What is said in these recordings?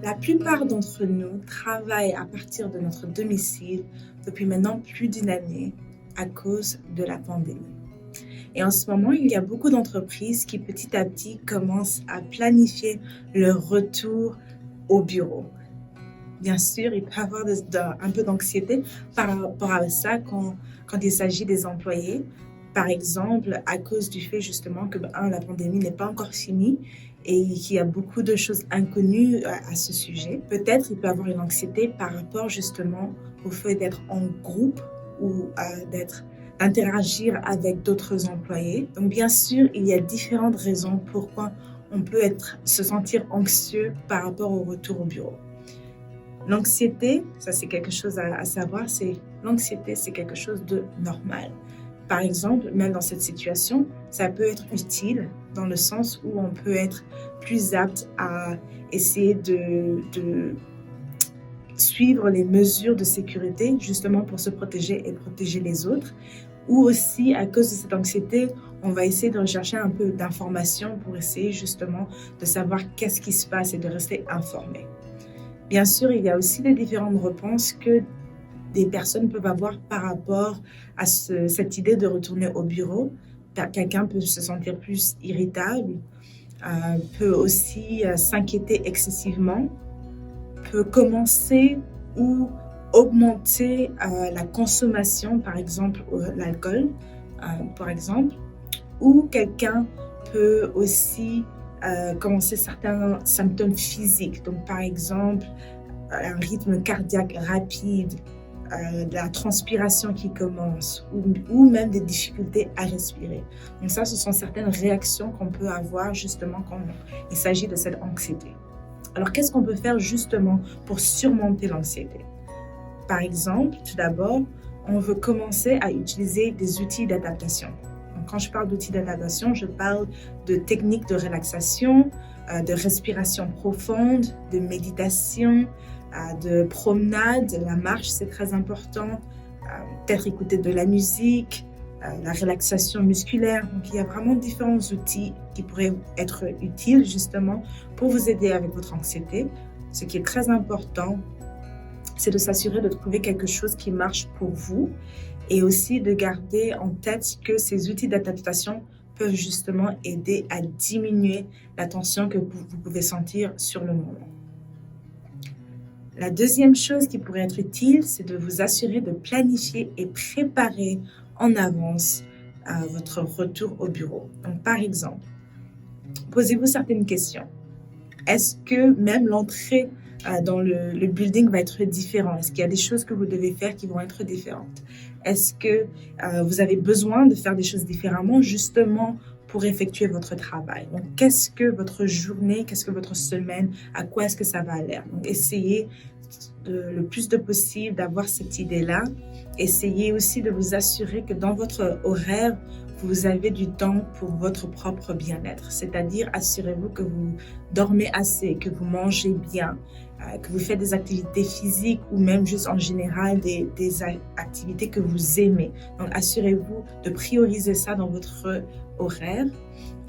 La plupart d'entre nous travaillent à partir de notre domicile depuis maintenant plus d'une année à cause de la pandémie. Et en ce moment, il y a beaucoup d'entreprises qui petit à petit commencent à planifier leur retour au bureau. Bien sûr, il peut y avoir un peu d'anxiété par rapport à ça quand il s'agit des employés. Par exemple, à cause du fait justement que la pandémie n'est pas encore finie et qu'il y a beaucoup de choses inconnues à ce sujet. Peut-être il peut y avoir une anxiété par rapport justement au fait d'être en groupe ou d'interagir avec d'autres employés. Donc bien sûr, il y a différentes raisons pourquoi on peut se sentir anxieux par rapport au retour au bureau. L'anxiété, ça c'est quelque chose à savoir, l'anxiété c'est quelque chose de normal. Par exemple, même dans cette situation, ça peut être utile dans le sens où on peut être plus apte à essayer de suivre les mesures de sécurité justement pour se protéger et protéger les autres. Ou aussi, à cause de cette anxiété, on va essayer de rechercher un peu d'informations pour essayer justement de savoir qu'est-ce qui se passe et de rester informé. Bien sûr, il y a aussi des différentes réponses que des personnes peuvent avoir par rapport à cette idée de retourner au bureau. Quelqu'un peut se sentir plus irritable, peut aussi s'inquiéter excessivement, peut commencer ou augmenter la consommation, par exemple l'alcool, par exemple, ou quelqu'un peut aussi commencer certains symptômes physiques, donc par exemple un rythme cardiaque rapide, de la transpiration qui commence ou même des difficultés à respirer. Donc ça, ce sont certaines réactions qu'on peut avoir justement quand il s'agit de cette anxiété. Alors, qu'est-ce qu'on peut faire justement pour surmonter l'anxiété? Par exemple, tout d'abord, on veut commencer à utiliser des outils d'adaptation. Donc, quand je parle d'outils d'adaptation, je parle de techniques de relaxation, de respiration profonde, de méditation, de promenade, la marche, c'est très important, peut-être écouter de la musique, la relaxation musculaire. Donc, il y a vraiment différents outils qui pourraient être utiles justement pour vous aider avec votre anxiété. Ce qui est très important, c'est de s'assurer de trouver quelque chose qui marche pour vous et aussi de garder en tête que ces outils d'adaptation peuvent justement aider à diminuer la tension que vous pouvez sentir sur le moment. La deuxième chose qui pourrait être utile, c'est de vous assurer de planifier et préparer en avance votre retour au bureau. Donc, par exemple, posez-vous certaines questions. Est-ce que même l'entrée dans le building va être différente? Est-ce qu'il y a des choses que vous devez faire qui vont être différentes? Est-ce que vous avez besoin de faire des choses différemment justement pour effectuer votre travail? Donc, qu'est-ce que votre journée, qu'est-ce que votre semaine, à quoi est-ce que ça va aller? Donc, essayez le plus de possible d'avoir cette idée-là. Essayez aussi de vous assurer que dans votre horaire, vous avez du temps pour votre propre bien-être. C'est-à-dire, assurez-vous que vous dormez assez, que vous mangez bien, que vous faites des activités physiques ou même juste en général des activités que vous aimez. Donc, assurez-vous de prioriser ça dans votre horaire.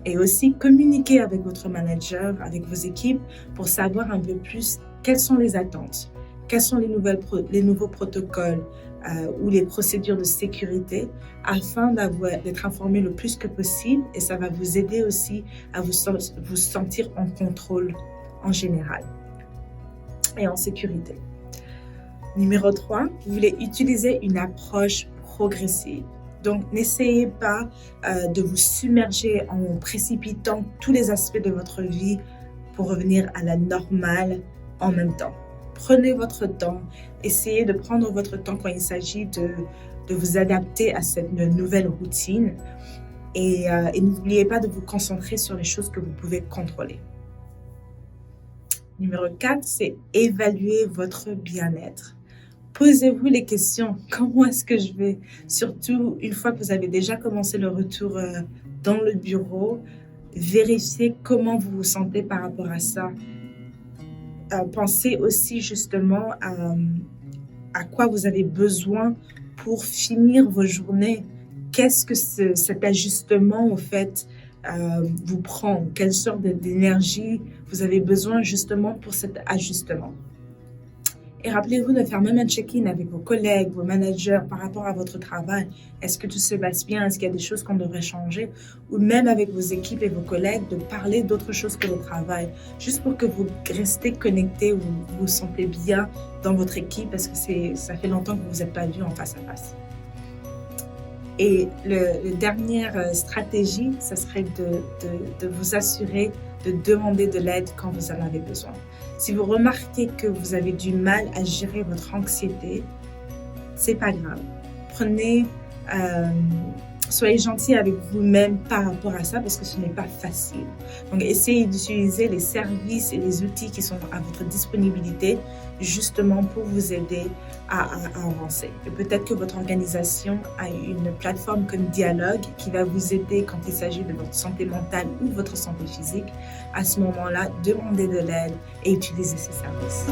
Et aussi, communiquer avec votre manager, avec vos équipes pour savoir un peu plus quelles sont les attentes, quels sont les nouveaux protocoles ou les procédures de sécurité afin d'être informé le plus que possible et ça va vous aider aussi à vous sentir en contrôle en général et en sécurité. Numéro 3, vous voulez utiliser une approche progressive. Donc, n'essayez pas de vous submerger en précipitant tous les aspects de votre vie pour revenir à la normale en même temps. Prenez votre temps, essayez de prendre votre temps quand il s'agit de vous adapter à cette nouvelle routine et n'oubliez pas de vous concentrer sur les choses que vous pouvez contrôler. Numéro 4, c'est évaluer votre bien-être. Posez-vous les questions, comment est-ce que je vais? Surtout, une fois que vous avez déjà commencé le retour dans le bureau, vérifiez comment vous vous sentez par rapport à ça. Pensez aussi justement à quoi vous avez besoin pour finir vos journées. Qu'est-ce que cet ajustement, en fait, vous prend, quelle sorte d'énergie vous avez besoin justement pour cet ajustement. Et rappelez-vous de faire même un check-in avec vos collègues, vos managers par rapport à votre travail. Est-ce que tout se passe bien? Est-ce qu'il y a des choses qu'on devrait changer? Ou même avec vos équipes et vos collègues, de parler d'autre chose que le travail, juste pour que vous restez connectés, vous vous sentez bien dans votre équipe parce que ça fait longtemps que vous vous êtes pas vus en face à face. Et la dernière stratégie, ça serait de vous assurer de demander de l'aide quand vous en avez besoin. Si vous remarquez que vous avez du mal à gérer votre anxiété, c'est pas grave. Soyez gentil avec vous-même par rapport à ça parce que ce n'est pas facile. Donc, essayez d'utiliser les services et les outils qui sont à votre disponibilité justement pour vous aider à avancer. Et peut-être que votre organisation a une plateforme comme Dialogue qui va vous aider quand il s'agit de votre santé mentale ou votre santé physique. À ce moment-là, demandez de l'aide et utilisez ces services.